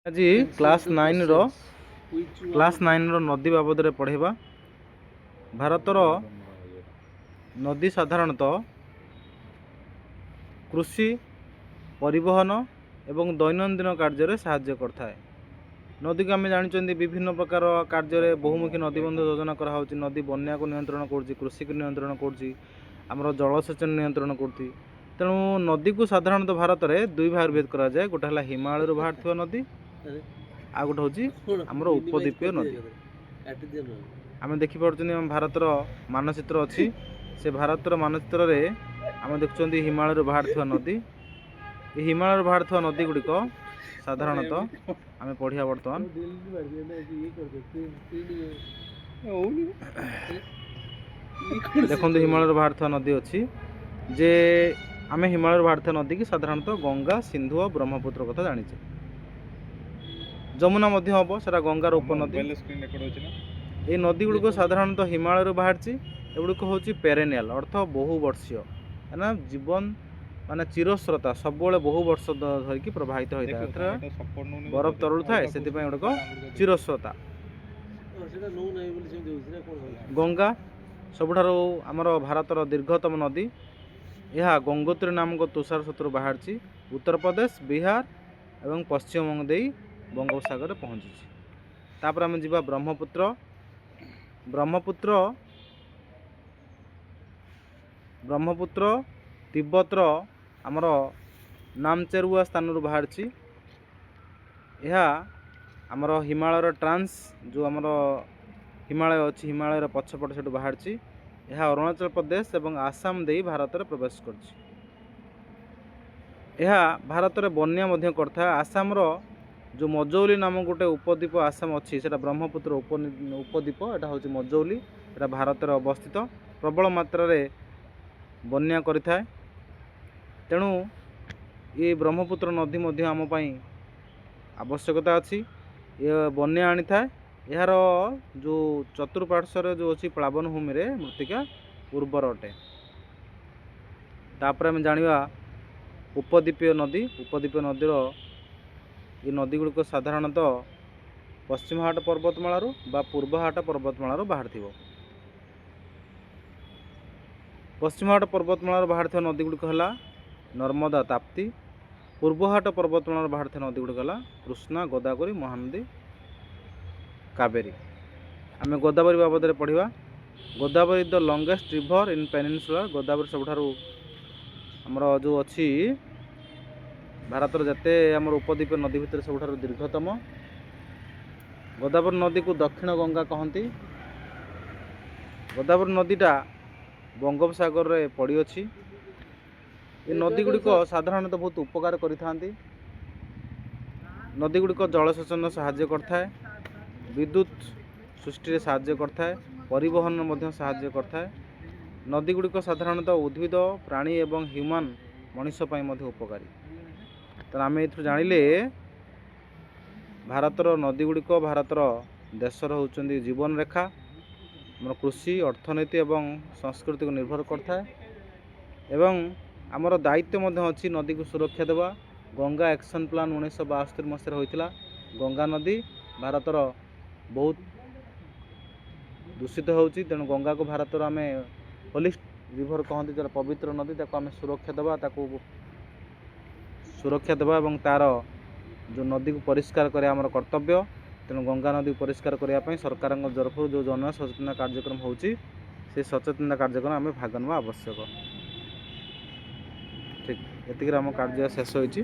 ଆଜି କ୍ଲାସ୍ 9 ନଦୀ ବାବଦରେ ପଢ଼େଇବା। ଭାରତର ନଦୀ ସାଧାରଣତଃ କୃଷି, ପରିବହନ ଏବଂ ଦୈନନ୍ଦିନ କାର୍ଯ୍ୟରେ ସାହାଯ୍ୟ କରିଥାଏ। ନଦୀକୁ ଆମେ ଜାଣିଛନ୍ତି ବିଭିନ୍ନ ପ୍ରକାର କାର୍ଯ୍ୟରେ ବହୁମୁଖୀ ନଦୀବନ୍ଧ ଯୋଜନା କରାହେଉଛି। ନଦୀ ବନ୍ୟାକୁ ନିୟନ୍ତ୍ରଣ କରୁଛି, କୃଷିକୁ ନିୟନ୍ତ୍ରଣ କରୁଛି, ଆମର ଜଳସେଚନ ନିୟନ୍ତ୍ରଣ କରୁଛି। ତେଣୁ ନଦୀକୁ ସାଧାରଣତଃ ଭାରତରେ ଦୁଇ ଭାଗରେ ଭେଦ କରାଯାଏ। ଗୋଟେ ହେଲା ହିମାଳୟରୁ ବାହାରୁଥିବା ନଦୀ, ଆଉ ଗୋଟେ ହେଉଛି ଆମର ଉପଦ୍ୱୀପୀୟ ନଦୀ। ଆମେ ଦେଖିପାରୁଛନ୍ତି ଆମ ଭାରତର ମାନଚିତ୍ର ଅଛି। ସେ ଭାରତର ମାନଚିତ୍ରରେ ଆମେ ଦେଖୁଛନ୍ତି ହିମାଳୟରୁ ବାହାରୁଥିବା ନଦୀ। ଏ ହିମାଳୟରୁ ବାହାରୁଥିବା ନଦୀ ଗୁଡ଼ିକ ସାଧାରଣତଃ ଆମେ ପଢ଼ିବା ବର୍ତ୍ତମାନ। ଦେଖନ୍ତୁ ହିମାଳୟରୁ ବାହାରୁଥିବା ନଦୀ ଅଛି ଯେ ଆମେ ହିମାଳୟରୁ ବାହାରୁଥିବା ନଦୀ କି ସାଧାରଣତଃ ଗଙ୍ଗା, ସିନ୍ଧୁ ଓ ବ୍ରହ୍ମପୁତ୍ର କଥା ଜାଣିଛେ। ଯମୁନା ମଧ୍ୟ ହେବ, ସେଟା ଗଙ୍ଗାର ଉପନଦୀ। এই ନଦୀ ଗୁଡ଼ିକ ସାଧାରଣତଃ ହିମାଳୟରୁ ବାହାରିଛି। ଏଗୁଡ଼ିକ ହେଉଛି ପେରେନିଆଲ, ଅର୍ଥ ବହୁ ବର୍ଷୀୟ, କାହିଁକିନା ଜୀବନ ମାନେ ଚିରସ୍ରୋତା, ସବୁବେଳେ ବହୁ ବର୍ଷ ଧରିକି ପ୍ରବାହିତ ହୋଇଥାଏ। ଏଥିରେ ବରଫ ତରଳ ଥାଏ, ସେଥିପାଇଁ ଏଗୁଡ଼ିକ ଚିରସ୍ରୋତା। ଗଙ୍ଗା ସବୁଠାରୁ ଆମର ଭାରତର ଦୀର୍ଘତମ ନଦୀ। ଏହା ଗଙ୍ଗୋତ୍ରୀ ନାମକ ତୁଷାର ସେତୁରୁ ବାହାରିଛି। ଉତ୍ତରପ୍ରଦେଶ, ବିହାର ଏବଂ ପଶ୍ଚିମବଙ୍ଗ ଦେଇ ବଙ୍ଗୋପସାଗରରେ ପହଞ୍ଚିଛି। ତାପରେ ଆମେ ଯିବା ବ୍ରହ୍ମପୁତ୍ର। ବ୍ରହ୍ମପୁତ୍ର ତିବ୍ବତର ଆମର ନାମଚେରୁଆ ସ୍ଥାନରୁ ବାହାରିଛି। ଏହା ଆମର ହିମାଳୟର ଟ୍ରାନ୍ସ ଯେଉଁ ଆମର ହିମାଳୟ ଅଛି, ହିମାଳୟର ପଛପଟେ ସେଠୁ ବାହାରିଛି। ଏହା ଅରୁଣାଚଳ ପ୍ରଦେଶ ଏବଂ ଆସାମ ଦେଇ ଭାରତରେ ପ୍ରବେଶ କରିଛି। ଏହା ଭାରତରେ ବନ୍ୟା ମଧ୍ୟ କରିଥାଏ। ଆସାମର ଯେଉଁ ମଜୌଲି ନାମକ ଗୋଟେ ଉପଦ୍ୱୀପ ଆସାମ ଅଛି, ସେଇଟା ବ୍ରହ୍ମପୁତ୍ର ଉପଦ୍ୱୀପ। ଏଟା ହେଉଛି ମଜୌଲି, ଏଟା ଭାରତରେ ଅବସ୍ଥିତ। ପ୍ରବଳ ମାତ୍ରାରେ ବନ୍ୟା କରିଥାଏ। ତେଣୁ ଏ ବ୍ରହ୍ମପୁତ୍ର ନଦୀ ମଧ୍ୟ ଆମ ପାଇଁ ଆବଶ୍ୟକତା ଅଛି। ଏ ବନ୍ୟା ଆଣିଥାଏ। ଏହାର ଯେଉଁ ଚତୁଃପାର୍ଶ୍ୱରେ ଯେଉଁ ଅଛି ପ୍ଳାବନ ଭୂମିରେ ମୃତ୍ତିକା ଉର୍ବର ଅଟେ। ତାପରେ ଆମେ ଜାଣିବା ଉପଦ୍ୱୀପୀୟ ନଦୀ। ଉପଦ୍ୱୀପୀୟ ନଦୀର ଏ ନଦୀ ଗୁଡ଼ିକ ସାଧାରଣତଃ ପଶ୍ଚିମଘାଟ ପର୍ବତମାଳାରୁ ବା ପୂର୍ବଘାଟ ପର୍ବତମାଳାରୁ ବାହାରିଥିବ। ପଶ୍ଚିମଘାଟ ପର୍ବତମାଳାରୁ ବାହାରିଥିବା ନଦୀ ଗୁଡ଼ିକ ହେଲା ନର୍ମଦା, ତାପ୍ତି। ପୂର୍ବଘାଟ ପର୍ବତମାଳାରୁ ବାହାରିଥିବା ନଦୀ ଗୁଡ଼ିକ ହେଲା କୃଷ୍ଣା, ଗୋଦାବରୀ, ମହାନଦୀ, କାବେରୀ। ଆମେ ଗୋଦାବରୀ ବାବଦରେ ପଢ଼ିବା। Godavari the longest river in peninsula. Godavari ସବୁଠାରୁ ଆମର ଯେଉଁ ଅଛି ଭାରତର ଯେତେ ଆମର ଉପଦ୍ୱୀପ ନଦୀ ଭିତରେ ସବୁଠାରୁ ଦୀର୍ଘତମ। ଗୋଦାବରୀ ନଦୀକୁ ଦକ୍ଷିଣ ଗଙ୍ଗା କହନ୍ତି। ଗୋଦାବରୀ ନଦୀଟା ବଙ୍ଗୋପସାଗରରେ ପଡ଼ିଅଛି। ଏ ନଦୀ ଗୁଡ଼ିକ ସାଧାରଣତଃ ବହୁତ ଉପକାର କରିଥାନ୍ତି। ନଦୀ ଗୁଡ଼ିକ ଜଳସେଚନ ସାହାଯ୍ୟ କରିଥାଏ, ବିଦ୍ୟୁତ ସୃଷ୍ଟିରେ ସାହାଯ୍ୟ କରିଥାଏ, ପରିବହନ ମଧ୍ୟ ସାହାଯ୍ୟ କରିଥାଏ। ନଦୀ ଗୁଡ଼ିକ ସାଧାରଣତଃ ଉଦ୍ଭିଦ, ପ୍ରାଣୀ ଏବଂ ହ୍ୟୁମାନ୍ ମଣିଷ ପାଇଁ ମଧ୍ୟ ଉପକାରୀ। ତେଣୁ ଆମେ ଏଥିରୁ ଜାଣିଲେ ଭାରତର ନଦୀ ଗୁଡ଼ିକ ଭାରତର ଦେଶର ହେଉଛନ୍ତି ଜୀବନରେଖା। ଆମର କୃଷି, ଅର୍ଥନୀତି ଏବଂ ସଂସ୍କୃତିକୁ ନିର୍ଭର କରିଥାଏ। ଏବଂ ଆମର ଦାୟିତ୍ୱ ମଧ୍ୟ ଅଛି ନଦୀକୁ ସୁରକ୍ଷା ଦେବା। ଗଙ୍ଗା ଆକ୍ସନ୍ ପ୍ଲାନ୍ 1972 ମସିହାରେ ହୋଇଥିଲା। ଗଙ୍ଗା ନଦୀ ଭାରତର ବହୁତ ଦୂଷିତ ହେଉଛି। ତେଣୁ ଗଙ୍ଗାକୁ ଭାରତର ଆମେ ହୋଲିଷ୍ଟ ରିଭର କହନ୍ତି, ଯେଉଁଟା ପବିତ୍ର ନଦୀ। ତାକୁ ଆମେ ସୁରକ୍ଷା ଦେବା ଏବଂ ତା'ର ଯେଉଁ ନଦୀକୁ ପରିଷ୍କାର କରିବା ଆମର କର୍ତ୍ତବ୍ୟ। ତେଣୁ ଗଙ୍ଗା ନଦୀକୁ ପରିଷ୍କାର କରିବା ପାଇଁ ସରକାରଙ୍କ ତରଫରୁ ଯେଉଁ ଜନ ସଚେତନତା କାର୍ଯ୍ୟକ୍ରମ ହେଉଛି, ସେ ସଚେତନତା କାର୍ଯ୍ୟକ୍ରମ ଆମେ ଭାଗ ନେବା ଆବଶ୍ୟକ। ଠିକ୍ ଏତିକିରେ ଆମ କାର୍ଯ୍ୟ ଶେଷ ହୋଇଛି।